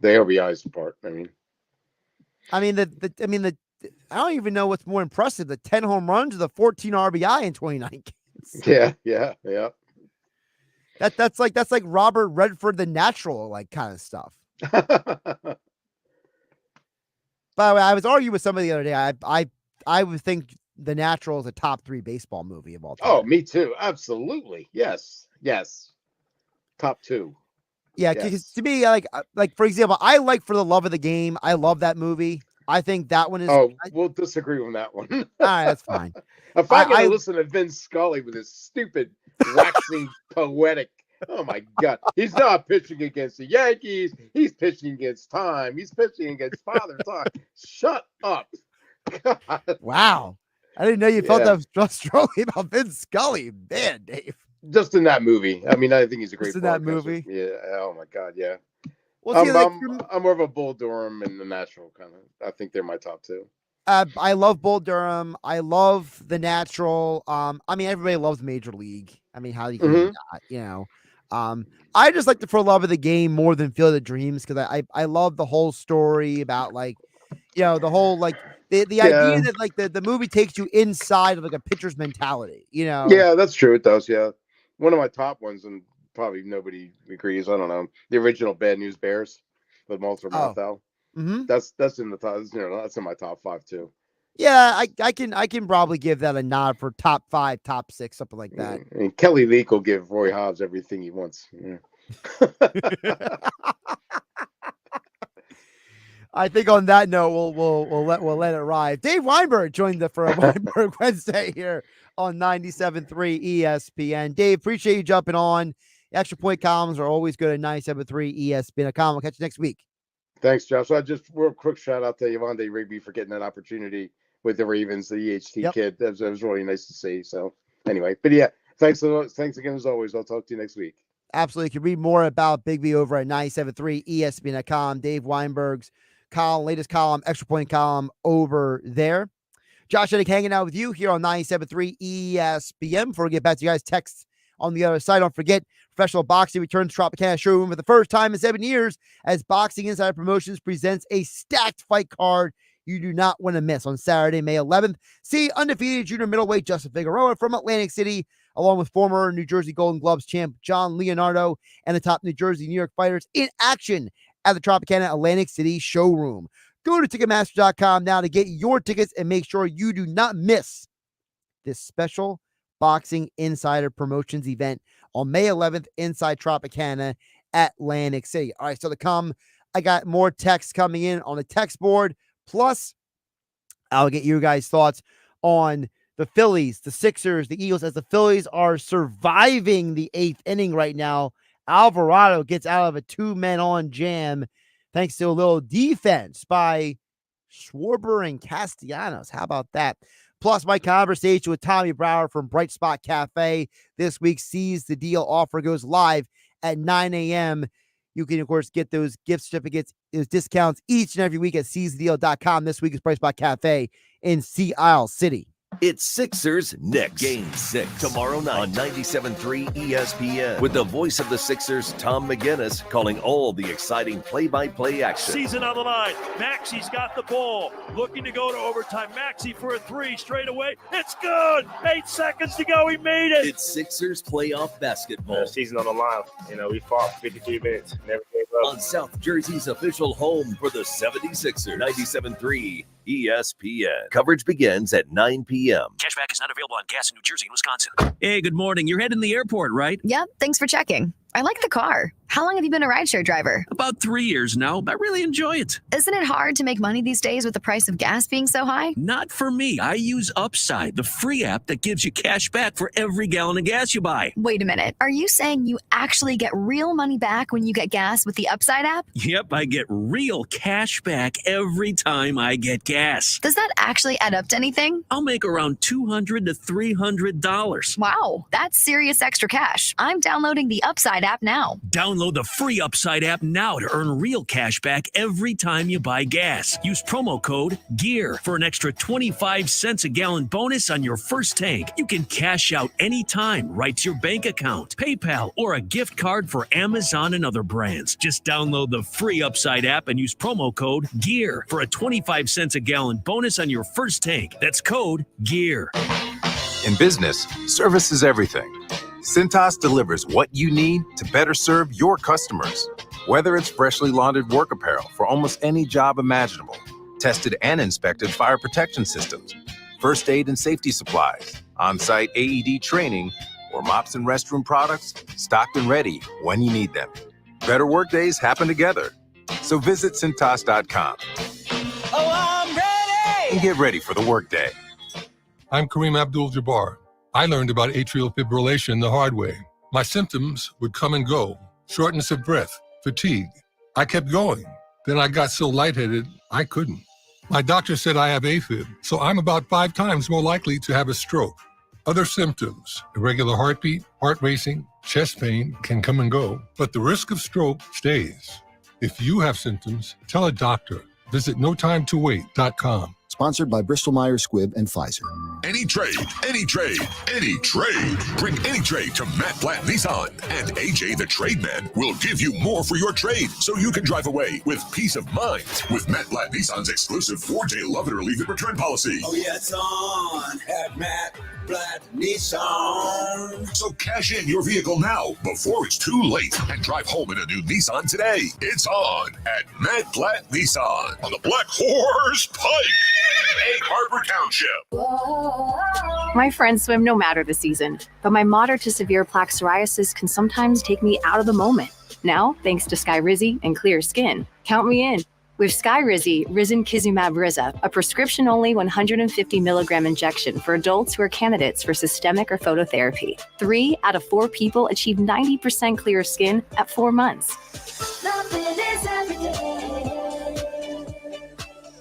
the RBI is the part. I mean, I don't even know what's more impressive: the 10 home runs or the 14 RBI in 29 games. Yeah. That's like Robert Redford, the natural, like kind of stuff. By the way, I was arguing with somebody the other day. I would think The Natural is a top 3 baseball movie of all time. Oh, me too. Absolutely. Yes. Top 2. Yeah, because to me, like for example, I like For the Love of the Game. I love that movie. I think that one is. Oh, we'll disagree on that one. All right, that's fine. If I gotta listen to Vin Scully with his stupid, waxing poetic. Oh my God, he's not pitching against the Yankees. He's pitching against time. He's pitching against Father Time. Shut up. God. Wow, I didn't know you felt that strongly about Vin Scully, man, Dave. Just in that movie. I mean, I think he's a great. Just in that movie. Yeah. Oh my God. Yeah. Well, I'm more of a Bull Durham and The Natural kind of. I think they're my top 2. I love Bull Durham. I love The Natural. I mean, everybody loves Major League. I mean, how do you do that? You know. I just like the For Love of the Game more than Field of Dreams because I love the whole story about like, you know, the whole like the idea that like the movie takes you inside of like a pitcher's mentality. You know. Yeah, that's true. It does. Yeah. One of my top ones, and probably nobody agrees. I don't know. The original Bad News Bears with Walter Matthau. Mm-hmm. That's in the top. That's in my top 5 too. Yeah, I can probably give that a nod for top 5, top 6, something like that. Yeah. And Kelly Leak will give Roy Hobbs everything he wants. Yeah. I think on that note, we'll let it ride. Dave Weinberg joined for a Weinberg Wednesday here on 97.3 ESPN. Dave, appreciate you jumping on. Extra point columns are always good at 97.3 ESPN.com. We'll catch you next week. Thanks, Josh. So I just real quick shout out to Yvonne Rigby for getting that opportunity with the Ravens, the EHT kid. That was really nice to see. So anyway, but yeah, thanks again as always. I'll talk to you next week. Absolutely. You can read more about Big B over at 97.3 ESPN.com. Dave Weinberg's latest column, extra point column over there. Josh Hennig hanging out with you here on 97.3 ESPN. Before we get back to you guys, text on the other side. Don't forget, professional boxing returns to Tropicana Showroom for the first time in 7 years as Boxing Insider Promotions presents a stacked fight card you do not want to miss on Saturday, May 11th. See undefeated junior middleweight Justin Figueroa from Atlantic City, along with former New Jersey Golden Gloves champ John Leonardo and the top New Jersey, New York fighters in action at the Tropicana Atlantic City Showroom. Go to Ticketmaster.com now to get your tickets and make sure you do not miss this special Boxing Insider Promotions event on May 11th inside Tropicana Atlantic City. All right, so to come, I got more text coming in on the text board. Plus, I'll get you guys' thoughts on the Phillies, the Sixers, the Eagles, as the Phillies are surviving the 8th inning right now. Alvarado gets out of a 2-men-on jam thanks to a little defense by Schwarber and Castellanos. How about that? Plus, my conversation with Tommy Brower from Bright Spot Cafe. This week's Seize the Deal offer goes live at 9 a.m. You can, of course, get those gift certificates, those discounts each and every week at seizethedeal.com. This week is Bright Spot Cafe in Sea Isle City. It's Sixers Knicks. Game 6 tomorrow night on 97.3 ESPN with the voice of the Sixers, Tom McGinnis, calling all the exciting play-by-play action. Season on the line. Maxey's got the ball. Looking to go to overtime. Maxey for a 3 straight away. It's good. 8 seconds to go. He made it. It's Sixers playoff basketball. Season on the line. You know, we fought 52 minutes. Never gave up. On South Jersey's official home for the 76ers. 97.3 ESPN. Coverage begins at 9 p.m. Cashback is not available on gas in New Jersey and Wisconsin. Hey, good morning. You're heading to the airport, right? Yep. Thanks for checking. I like the car. How long have you been a rideshare driver? About 3 years now. I really enjoy it. Isn't it hard to make money these days with the price of gas being so high? Not for me. I use Upside, the free app that gives you cash back for every gallon of gas you buy. Wait a minute. Are you saying you actually get real money back when you get gas with the Upside app? Yep, I get real cash back every time I get gas. Does that actually add up to anything? I'll make around $200 to $300. Wow, that's serious extra cash. I'm downloading the Upside app now. Download Download the free Upside app now to earn real cash back every time you buy gas. Use promo code GEAR for an extra 25 cents a gallon bonus on your first tank. You can cash out anytime right to your bank account, PayPal, or a gift card for Amazon and other brands. Just download the free Upside app and use promo code GEAR for a 25 cents a gallon bonus on your first tank. That's code GEAR. In business, service is everything. Cintas delivers what you need to better serve your customers. Whether it's freshly laundered work apparel for almost any job imaginable, tested and inspected fire protection systems, first aid and safety supplies, on-site AED training, or mops and restroom products, stocked and ready when you need them. Better work days happen together. So visit Cintas.com. Oh, I'm ready! And get ready for the workday. I'm Kareem Abdul-Jabbar. I learned about atrial fibrillation the hard way. My symptoms would come and go: shortness of breath, fatigue. I kept going. Then I got so lightheaded, I couldn't. My doctor said I have AFib, so I'm about 5 times more likely to have a stroke. Other symptoms: irregular heartbeat, heart racing, chest pain can come and go, but the risk of stroke stays. If you have symptoms, tell a doctor. Visit notimetowait.com. Sponsored by Bristol-Myers Squibb and Pfizer. Any trade, any trade, any trade. Bring any trade to Matt Blatt Nissan, and AJ the Trade Man will give you more for your trade so you can drive away with peace of mind with Matt Blatt Nissan's exclusive 4-day love it or leave it return policy. Oh, yeah, it's on at Matt Blatt Nissan. So cash in your vehicle now before it's too late and drive home in a new Nissan today. It's on at Matt Blatt Nissan on the Black Horse Pike, Egg Harbor Township. My friends swim no matter the season, but my moderate to severe plaque psoriasis can sometimes take me out of the moment. Now, thanks to Skyrizi and clear skin, count me in. With Skyrizi, Risankizumab Riza, a prescription-only 150 milligram injection for adults who are candidates for systemic or phototherapy. 3 out of 4 people achieve 90% clear skin at 4 months.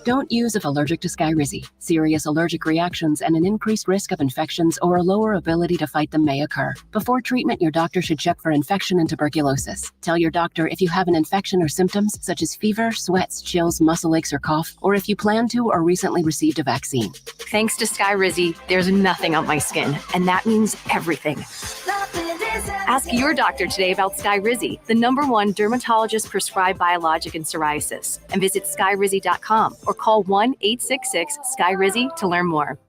Don't use if allergic to Skyrizi. Serious allergic reactions and an increased risk of infections or a lower ability to fight them may occur. Before treatment, your doctor should check for infection and tuberculosis. Tell your doctor if you have an infection or symptoms such as fever, sweats, chills, muscle aches, or cough, or if you plan to or recently received a vaccine. Thanks to Skyrizi, there's nothing on my skin, and that means everything. Ask your doctor today about Skyrizi, the #1 dermatologist-prescribed biologic in psoriasis, and visit skyrizi.com or call 1-866-SKYRIZI to learn more.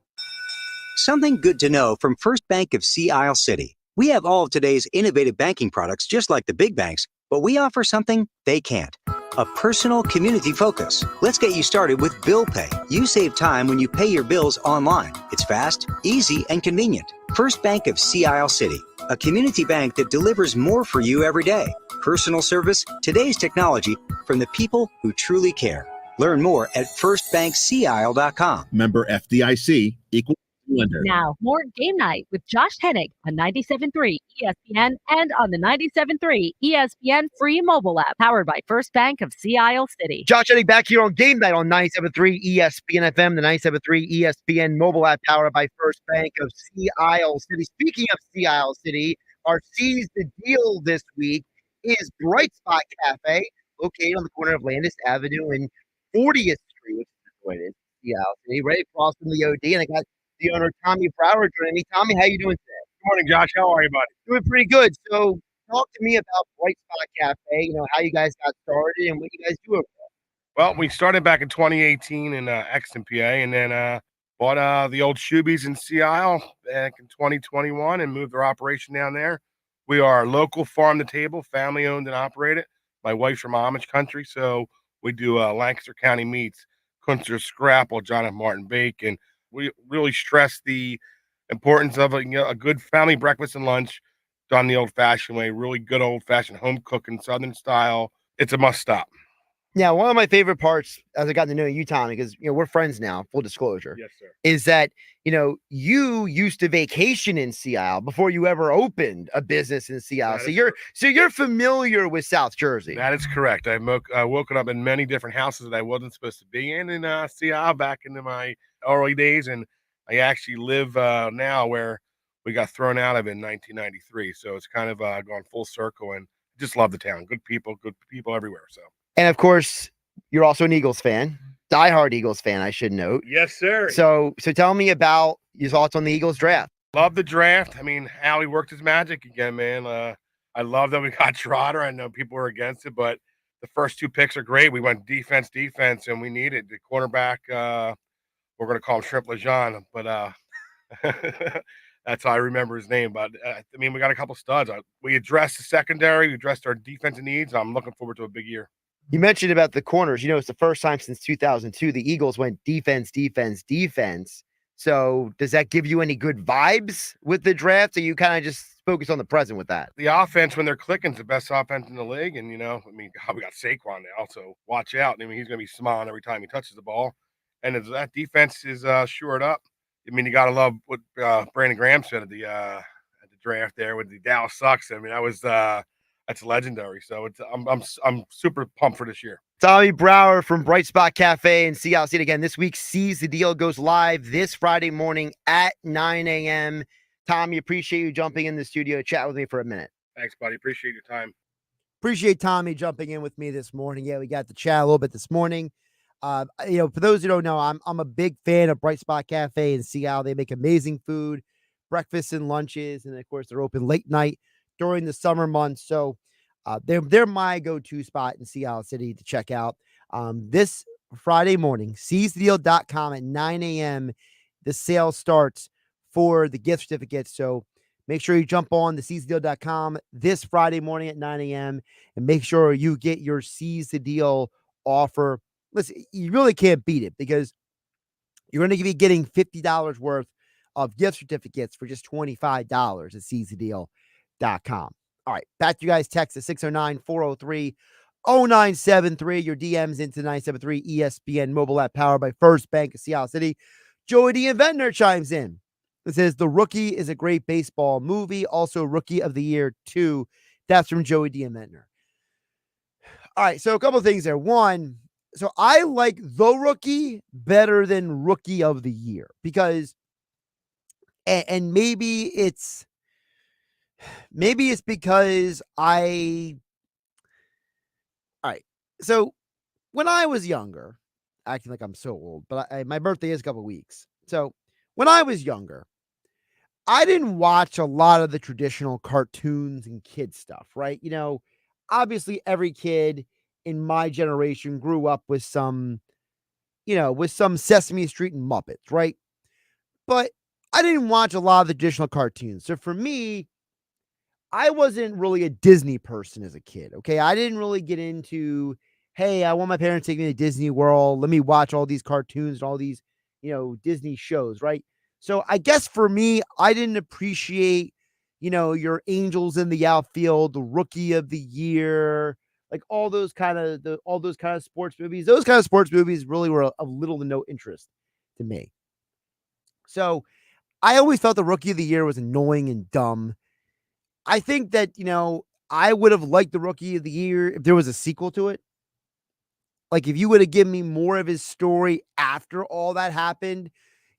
Something good to know from First Bank of Sea Isle City. We have all of today's innovative banking products just like the big banks, but we offer something they can't. A personal community focus. Let's get you started with Bill Pay. You save time when you pay your bills online. It's fast, easy, and convenient. First Bank of Sea Isle City, a community bank that delivers more for you every day. Personal service, today's technology, from the people who truly care. Learn more at firstbankseaisle.com. Member FDIC, equal lender. Now, more Game Night with Josh Hennig on 97.3 ESPN and on the 97.3 ESPN free mobile app powered by First Bank of Sea Isle City. Josh Hennig back here on Game Night on 97.3 ESPN FM, the 97.3 ESPN mobile app powered by First Bank of Sea Isle City. Speaking of Sea Isle City, our Seize the Deal this week is Bright Spot Cafe, located on the corner of Landis Avenue and 40th Street, which is what it is, Sea Isle City, right across from the OD. And I got the owner, Tommy Brower, joining me. Tommy, how you doing today? Good morning, Josh. How are you, buddy? Doing pretty good. So talk to me about Bright Spot Cafe, how you guys got started and what you guys do over there. Well, we started back in 2018 in Exton, PA, and then bought the old Shoebies in Sea Isle back in 2021 and moved our operation down there. We are local, farm to table, family owned and operated. My wife's from Amish country, so we do Lancaster County meats, Kunster Scrapple, John F. Martin Bacon. We really stress the importance of a good family breakfast and lunch done the old-fashioned way, really good old-fashioned home cooking, Southern style. It's a must-stop. Now, one of my favorite parts, as I got to know you, Tommy, because we're friends now, full disclosure, yes, sir, is that you used to vacation in Sea Isle before you ever opened a business in Sea Isle. So you're familiar with South Jersey. That is correct. I've woken up in many different houses that I wasn't supposed to be in Sea Isle back into my early days, and I actually live now where we got thrown out of in 1993. So it's kind of gone full circle, and just love the town. Good people everywhere. So. And of course, you're also an Eagles fan, diehard Eagles fan, I should note. Yes, sir. So tell me about your thoughts on the Eagles draft. Love the draft. I mean, Howie worked his magic again, man. I love that we got Trotter. I know people were against it, but the first 2 picks are great. We went defense, and we needed the cornerback. We're going to call him Shrimp Lejean, but that's how I remember his name. But I mean, we got a couple studs. We addressed the secondary. We addressed our defensive needs. I'm looking forward to a big year. You mentioned about the corners. It's the first time since 2002 the Eagles went defense. So does that give you any good vibes with the draft? Or you kind of just focus on the present with that? The offense, when they're clicking, is the best offense in the league. And, we got Saquon now, so watch out. I mean, he's going to be smiling every time he touches the ball. And that defense is shored up. I mean, you got to love what Brandon Graham said at the draft there with the Dallas sucks. I mean, that's legendary. So I'm super pumped for this year. Tommy Brower from Bright Spot Cafe in Sea City. Again, this week, Seize the Deal goes live this Friday morning at 9 a.m. Tommy, appreciate you jumping in the studio to chat with me for a minute. Thanks, buddy. Appreciate your time. Appreciate Tommy jumping in with me this morning. Yeah, we got to chat a little bit this morning. For those who don't know, I'm a big fan of Bright Spot Cafe in Seattle. They make amazing food, breakfasts and lunches, and of course, they're open late night during the summer months. So they're my go-to spot in Seattle City to check out. This Friday morning, seizethedeal.com at 9 a.m. The sale starts for the gift certificates. So make sure you jump on the seizethedeal.com this Friday morning at 9 a.m. and make sure you get your Seize the Deal offer. Listen, you really can't beat it because you're going to be getting $50 worth of gift certificates for just $25 at seizethedeal.com. All right, back to you guys. Text at 609-403-0973. Your DMs into 973 ESPN mobile app powered by First Bank of Seattle City. Joey D. Ventnor chimes in. It says, The Rookie is a great baseball movie. Also, Rookie of the Year 2. That's from Joey D. Ventnor. All right, so a couple of things there. One, so I like The Rookie better than Rookie of the Year because, and maybe it's because all right. So when I was younger, acting like I'm so old, but my birthday is a couple of weeks. So when I was younger, I didn't watch a lot of the traditional cartoons and kid stuff, right? Obviously every kid in my generation grew up with some Sesame Street and Muppets, right? But I didn't watch a lot of the traditional cartoons. So for me, I wasn't really a Disney person as a kid, okay? I didn't really get into, hey, I want my parents to take me to Disney World. Let me watch all these cartoons and all these, Disney shows, right? So I guess for me, I didn't appreciate, your Angels in the Outfield, the Rookie of the Year, like all those kind of sports movies. Those kind of sports movies really were of little to no interest to me. So I always felt the Rookie of the Year was annoying and dumb. I think that, I would have liked the Rookie of the Year if there was a sequel to it. Like if you would have given me more of his story after all that happened,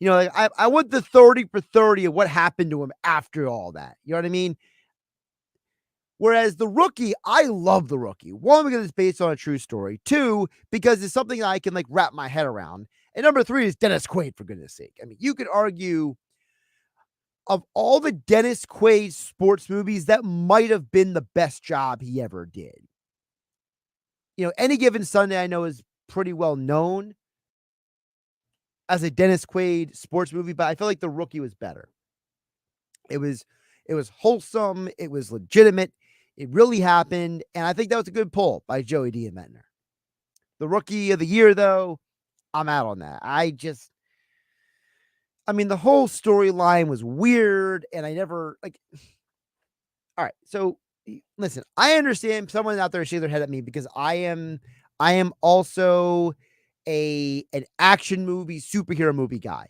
I want the 30 for 30 of what happened to him after all that. You know what I mean? Whereas the Rookie, I love the Rookie. One, because it's based on a true story. Two, because it's something that I can wrap my head around. And number three is Dennis Quaid, for goodness sake. I mean, you could argue of all the Dennis Quaid sports movies, that might have been the best job he ever did. Any Given Sunday I know is pretty well known as a Dennis Quaid sports movie, but I feel like The Rookie was better. It was wholesome. It was legitimate. It really happened. And I think that was a good pull by Joey D. Ventnor. The Rookie of the Year, though, I'm out on that. The whole storyline was weird, and I never all right, so listen, I understand someone out there shaking their head at me because I am also an action movie, superhero movie guy.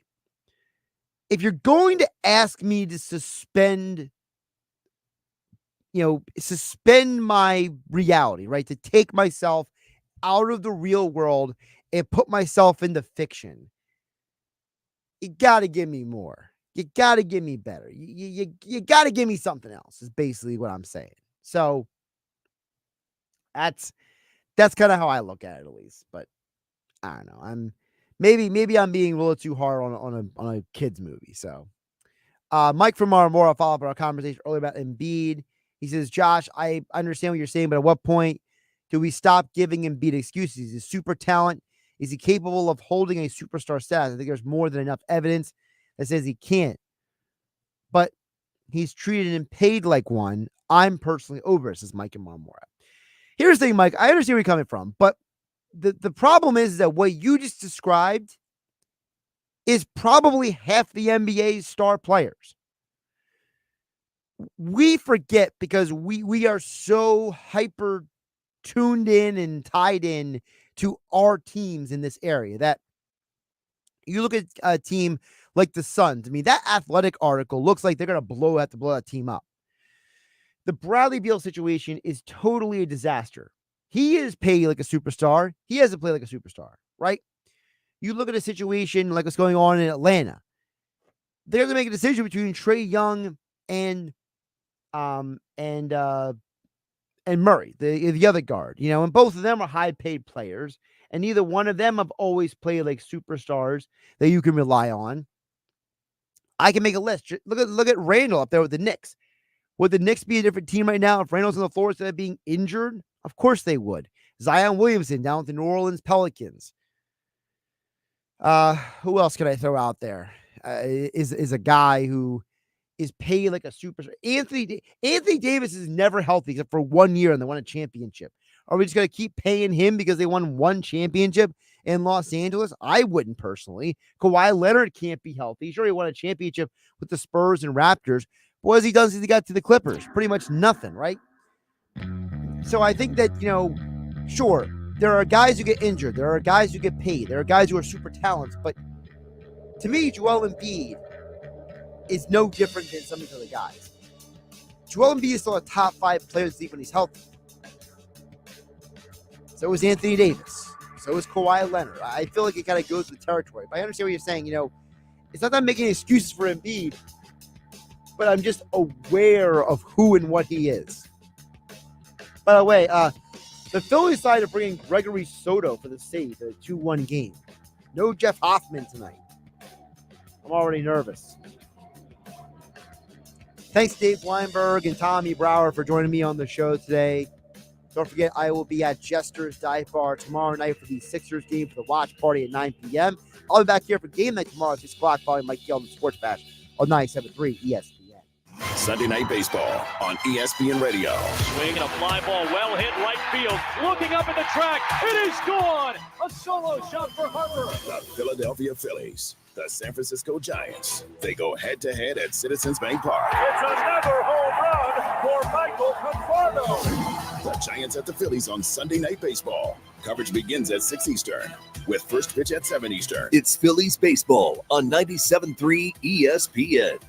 If you're going to ask me to suspend my reality, right? To take myself out of the real world and put myself into fiction, you got to give me more. You got to give me better. You got to give me something else is basically what I'm saying. So That's kind of how I look at it, at least. But I don't know. Maybe I'm being a little too hard on a kids movie. So, Mike from Marmora followed up on our conversation earlier about Embiid. He says, Josh, I understand what you're saying, but at what point do we stop giving Embiid excuses? He's a super talent. Is he capable of holding a superstar status? I think there's more than enough evidence that says he can't. But he's treated and paid like one. I'm personally over it, says Mike in Marmora. Here's the thing, Mike. I understand where you're coming from, but the problem is that what you just described is probably half the NBA's star players. We forget because we are so hyper tuned in and tied in to our teams in this area that you look at a team like the Suns. I mean, that Athletic article looks like they're going to have to blow that team up. The Bradley Beal situation is totally a disaster. He is paid like a superstar. He hasn't played like a superstar, right? You look at a situation like what's going on in Atlanta. They're going to make a decision between Trae Young and Murray, the other guard, and both of them are high-paid players, and neither one of them have always played like superstars that you can rely on. I can make a list. Look at Randall up there with the Knicks. Would the Knicks be a different team right now if Randall's on the floor instead of being injured? Of course they would. Zion Williamson down with the New Orleans Pelicans. Who else can I throw out there? Is a guy who is paid like a superstar. Anthony Davis is never healthy except for 1 year and they won a championship. Are we just going to keep paying him because they won one championship in Los Angeles? I wouldn't personally. Kawhi Leonard can't be healthy. Sure, he won a championship with the Spurs and Raptors. But what has he done since he got to the Clippers? Pretty much nothing, right? So I think that, sure, there are guys who get injured. There are guys who get paid. There are guys who are super talents. But to me, Joel Embiid is no different than some of the other guys. Joel Embiid is still a top 5 player to see when he's healthy. So is Anthony Davis. So is Kawhi Leonard. I feel like it kind of goes with the territory. But I understand what you're saying. It's not that I'm making excuses for Embiid, but I'm just aware of who and what he is. By the way, the Phillies decided to bring in Gregory Soto for the save for the 2-1 game. No Jeff Hoffman tonight. I'm already nervous. Thanks, Dave Weinberg and Tommy Brower, for joining me on the show today. Don't forget, I will be at Jester's Dive Bar tomorrow night for the Sixers game for the watch party at 9 p.m. I'll be back here for game night tomorrow at 6 o'clock following Mike Gelman Sports Bash on 97.3 ESPN. Sunday Night Baseball on ESPN Radio. Swing and a fly ball, well hit right field. Looking up at the track, it is gone. A solo shot for Harper. The Philadelphia Phillies, the San Francisco Giants. They go head-to-head at Citizens Bank Park. It's another home run for Michael Conforto. The Giants at the Phillies on Sunday Night Baseball. Coverage begins at 6 Eastern, with first pitch at 7 Eastern. It's Phillies baseball on 97.3 ESPN.